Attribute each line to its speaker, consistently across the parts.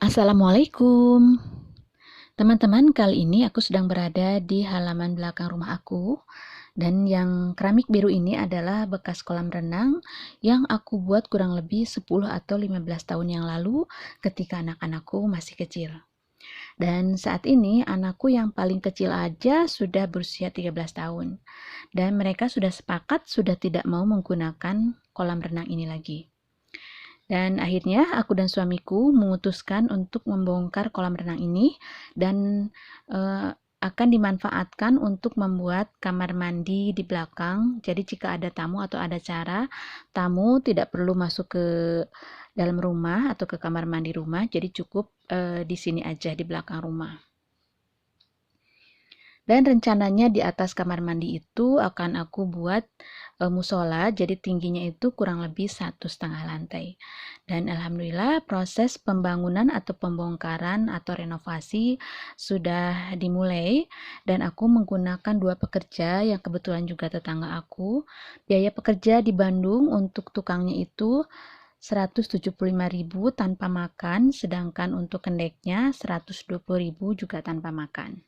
Speaker 1: Assalamualaikum. Teman-teman, kali ini aku sedang berada di halaman belakang rumah aku, dan yang keramik biru ini adalah bekas kolam renang yang aku buat kurang lebih 10 atau 15 tahun yang lalu ketika anak-anakku masih kecil. Dan saat ini anakku yang paling kecil aja sudah berusia 13 tahun, dan mereka sudah sepakat sudah tidak mau menggunakan kolam renang ini lagi. Dan akhirnya aku dan suamiku memutuskan untuk membongkar kolam renang ini dan akan dimanfaatkan untuk membuat kamar mandi di belakang. Jadi jika ada tamu atau ada acara, tamu tidak perlu masuk ke dalam rumah atau ke kamar mandi rumah, jadi cukup di sini aja di belakang rumah. Dan rencananya di atas kamar mandi itu akan aku buat musola, jadi tingginya itu kurang lebih 1,5 lantai. Dan alhamdulillah proses pembangunan atau pembongkaran atau renovasi sudah dimulai, dan aku menggunakan 2 pekerja yang kebetulan juga tetangga aku. Biaya pekerja di Bandung untuk tukangnya itu 175.000 tanpa makan, sedangkan untuk kendeknya 120.000 juga tanpa makan.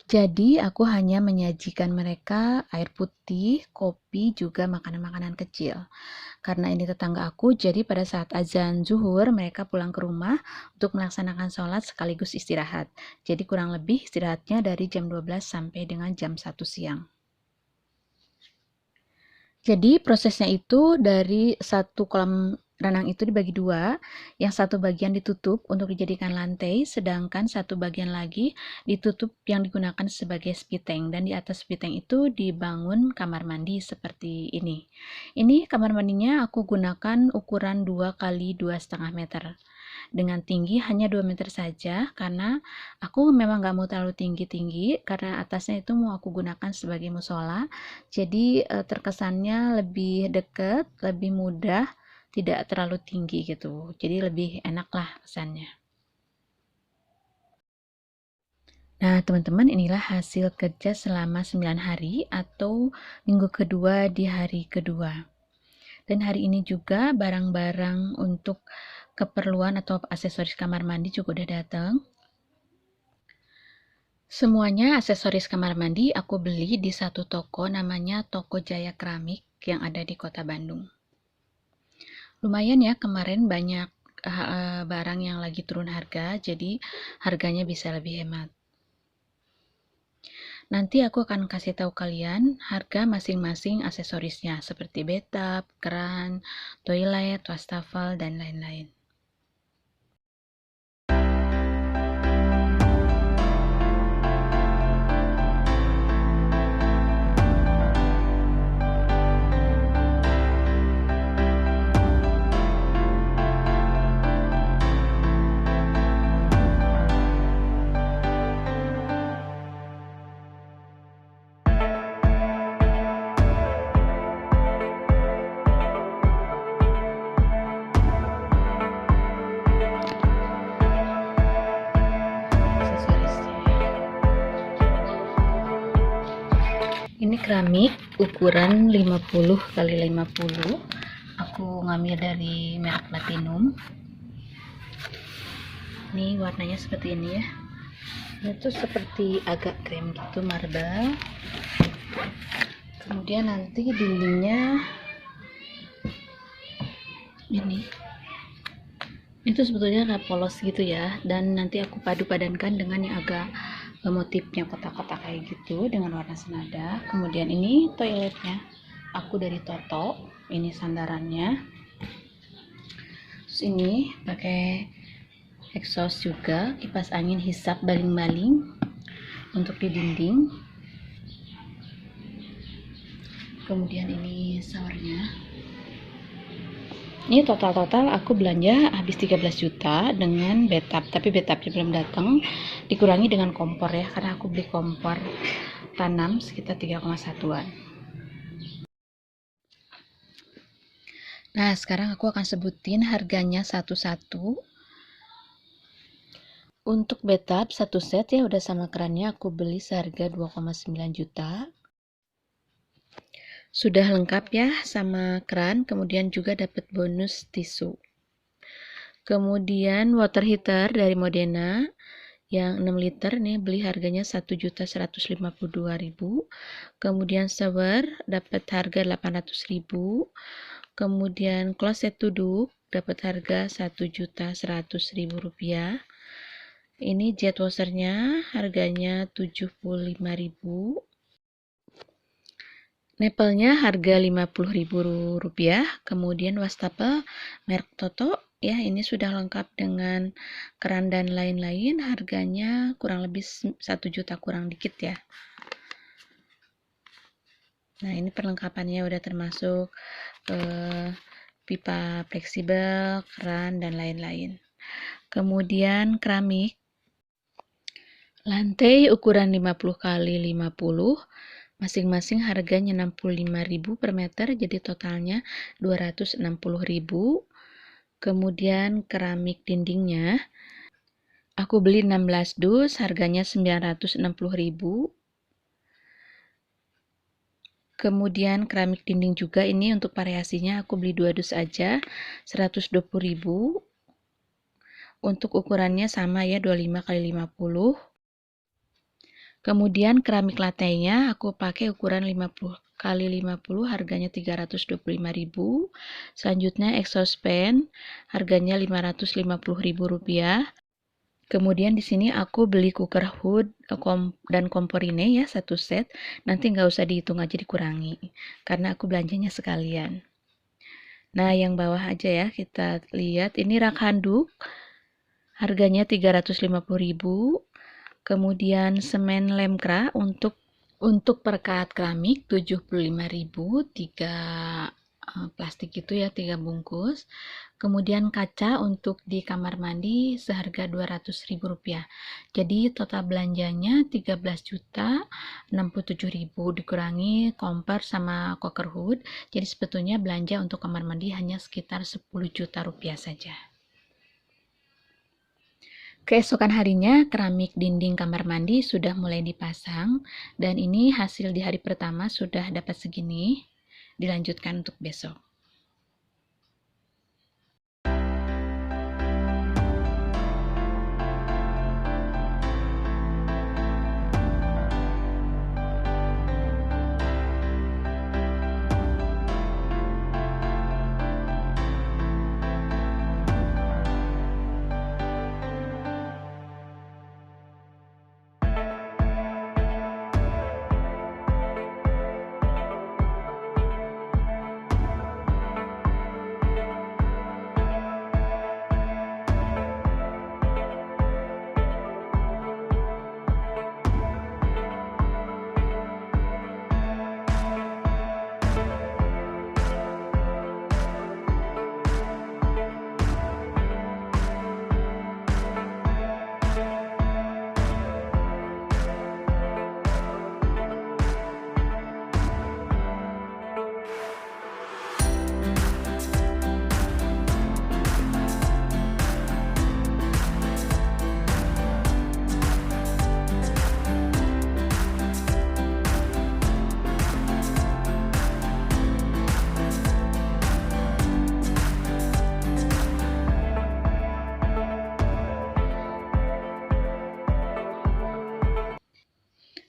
Speaker 1: Jadi aku hanya menyajikan mereka air putih, kopi, juga makanan-makanan kecil. Karena ini tetangga aku, jadi pada saat azan zuhur mereka pulang ke rumah untuk melaksanakan sholat sekaligus istirahat. Jadi kurang lebih istirahatnya dari jam 12 sampai dengan jam 1 siang. Jadi prosesnya itu dari satu kolam renang itu dibagi dua, yang satu bagian ditutup untuk dijadikan lantai, sedangkan satu bagian lagi ditutup yang digunakan sebagai spiteng, dan di atas spiteng itu dibangun kamar mandi seperti ini. Ini kamar mandinya aku gunakan ukuran 2 kali 2,5 meter dengan tinggi hanya 2 meter saja, karena aku memang nggak mau terlalu tinggi-tinggi karena atasnya itu mau aku gunakan sebagai musola, jadi terkesannya lebih dekat, lebih mudah, tidak terlalu tinggi gitu, jadi lebih enak lah kesannya. Nah, teman-teman, inilah hasil kerja selama 9 hari atau minggu kedua di hari kedua. Dan hari ini juga barang-barang untuk keperluan atau aksesoris kamar mandi juga udah datang. Semuanya aksesoris kamar mandi aku beli di satu toko namanya Toko Jaya Keramik yang ada di Kota Bandung. Lumayan ya, kemarin banyak barang yang lagi turun harga, jadi harganya bisa lebih hemat. Nanti aku akan kasih tahu kalian harga masing-masing aksesorisnya seperti bathtub, keran, toilet, wastafel, dan lain-lain. Aksesorisnya. Ini keramik ukuran 50 kali 50. Aku ngambil dari merek Platinum. Ini warnanya seperti ini ya. Ini tuh seperti agak krem gitu, marble. Kemudian nanti dindingnya ini. Itu sebetulnya agak polos gitu ya, dan nanti aku padu-padankan dengan yang agak motifnya kotak-kotak kayak gitu dengan warna senada. Kemudian ini toiletnya aku dari Toto, ini sandarannya. Terus ini pakai exhaust juga, kipas angin hisap baling-baling untuk di dinding. Kemudian ini showernya. Ini total aku belanja habis 13 juta dengan bathtub, tapi bathtubnya belum datang, dikurangi dengan kompor ya, karena aku beli kompor tanam sekitar 3,1an. Nah, sekarang aku akan sebutin harganya satu-satu. Untuk bathtub satu set ya, udah sama kerannya, aku beli seharga 2,9 juta. Sudah lengkap ya sama keran, kemudian juga dapat bonus tisu. Kemudian water heater dari Modena yang 6 liter nih, beli harganya 1.152.000. Kemudian shower dapat harga 800.000. Kemudian kloset duduk dapat harga 1.100.000 rupiah. Ini jet washernya harganya 75.000. Nepelnya harga 50.000 rupiah. Kemudian wastafel merek Toto ya, ini sudah lengkap dengan keran dan lain-lain, harganya kurang lebih 1 juta kurang dikit ya. Nah, ini perlengkapannya udah termasuk pipa fleksibel, keran dan lain-lain. Kemudian keramik lantai ukuran 50 kali 50, masing-masing harganya 65.000 per meter, jadi totalnya 260.000. Kemudian keramik dindingnya aku beli 16 dus, harganya 960.000. Kemudian keramik dinding juga ini untuk variasinya aku beli 2 dus aja, 120.000. Untuk ukurannya sama ya, 25 kali 50. Kemudian keramik lantainya aku pakai ukuran 50 kali 50, harganya 325.000. Selanjutnya exhaust fan harganya 550.000 rupiah. Kemudian di sini aku beli cooker hood dan kompor ini ya, satu set. Nanti nggak usah dihitung aja, dikurangi karena aku belanjanya sekalian. Nah, yang bawah aja ya, kita lihat ini rak handuk harganya 350.000. Kemudian semen lemkra untuk perekat keramik 75.000, 3 plastik itu ya, 3 bungkus. Kemudian kaca untuk di kamar mandi seharga 200.000 rupiah. Jadi total belanjanya 13.067.000 dikurangi kompor sama cooker hood. Jadi sebetulnya belanja untuk kamar mandi hanya sekitar 10 juta rupiah saja. Keesokan harinya keramik dinding kamar mandi sudah mulai dipasang, dan ini hasil di hari pertama sudah dapat segini. Dilanjutkan untuk besok.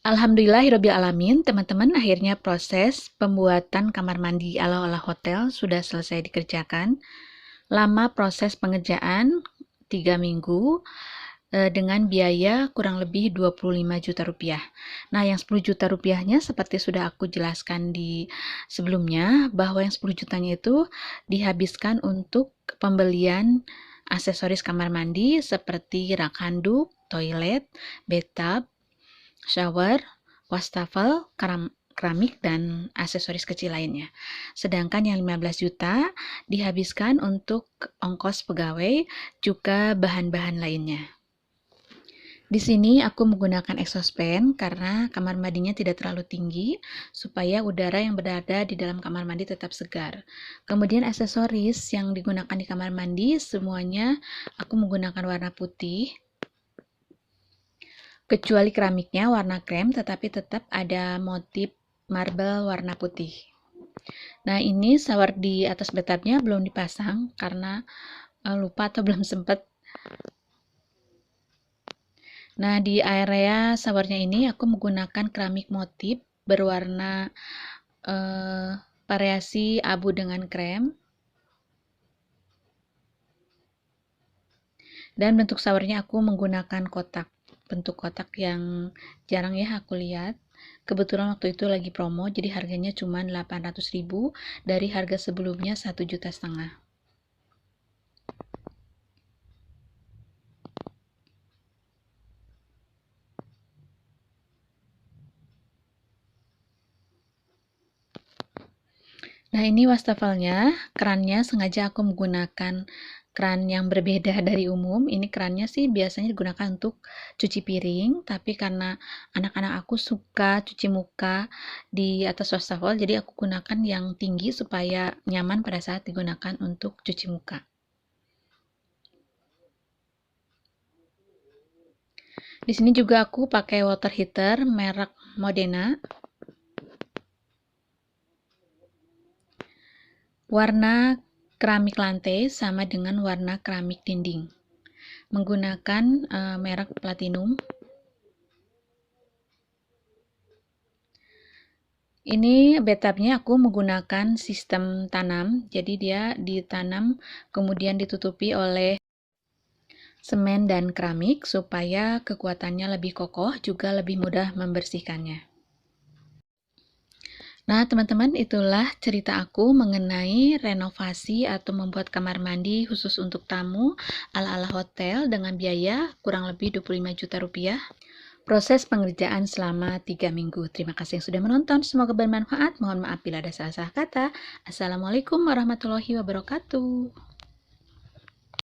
Speaker 1: Alhamdulillahirabbil alamin, teman-teman, akhirnya proses pembuatan kamar mandi ala-ala hotel sudah selesai dikerjakan. Lama proses pengerjaan 3 minggu dengan biaya kurang lebih 25 juta rupiah. Nah, yang 10 juta rupiahnya seperti sudah aku jelaskan di sebelumnya, bahwa yang 10 jutanya itu dihabiskan untuk pembelian aksesoris kamar mandi seperti rak handuk, toilet, bathtub, shower, wastafel, keramik, dan aksesoris kecil lainnya. Sedangkan yang 15 juta dihabiskan untuk ongkos pegawai, juga bahan-bahan lainnya. Di sini aku menggunakan exhaust fan karena kamar mandinya tidak terlalu tinggi, supaya udara yang berada di dalam kamar mandi tetap segar. Kemudian aksesoris yang digunakan di kamar mandi semuanya aku menggunakan warna putih, kecuali keramiknya warna krem, tetapi tetap ada motif marble warna putih. Nah, ini shower di atas bathtubnya belum dipasang karena lupa atau belum sempat. Nah, di area showernya ini aku menggunakan keramik motif berwarna variasi abu dengan krem. Dan bentuk showernya aku menggunakan kotak. Bentuk kotak yang jarang ya aku lihat. Kebetulan waktu itu lagi promo, jadi harganya cuma 800.000 dari harga sebelumnya 1,5 juta. Nah, ini wastafelnya, kerannya sengaja aku menggunakan keran yang berbeda dari umum. Ini kerannya sih biasanya digunakan untuk cuci piring, tapi karena anak-anak aku suka cuci muka di atas wastafel, jadi aku gunakan yang tinggi supaya nyaman pada saat digunakan untuk cuci muka. Di sini juga aku pakai water heater merek Modena. Warna keramik lantai sama dengan warna keramik dinding. Menggunakan merek Platinum. Ini bathtubnya aku menggunakan sistem tanam, jadi dia ditanam kemudian ditutupi oleh semen dan keramik supaya kekuatannya lebih kokoh, juga lebih mudah membersihkannya. Nah, teman-teman, itulah cerita aku mengenai renovasi atau membuat kamar mandi khusus untuk tamu ala-ala hotel dengan biaya kurang lebih 25 juta rupiah. Proses pengerjaan selama 3 minggu. Terima kasih yang sudah menonton. Semoga bermanfaat. Mohon maaf bila ada salah-salah kata. Assalamualaikum warahmatullahi wabarakatuh.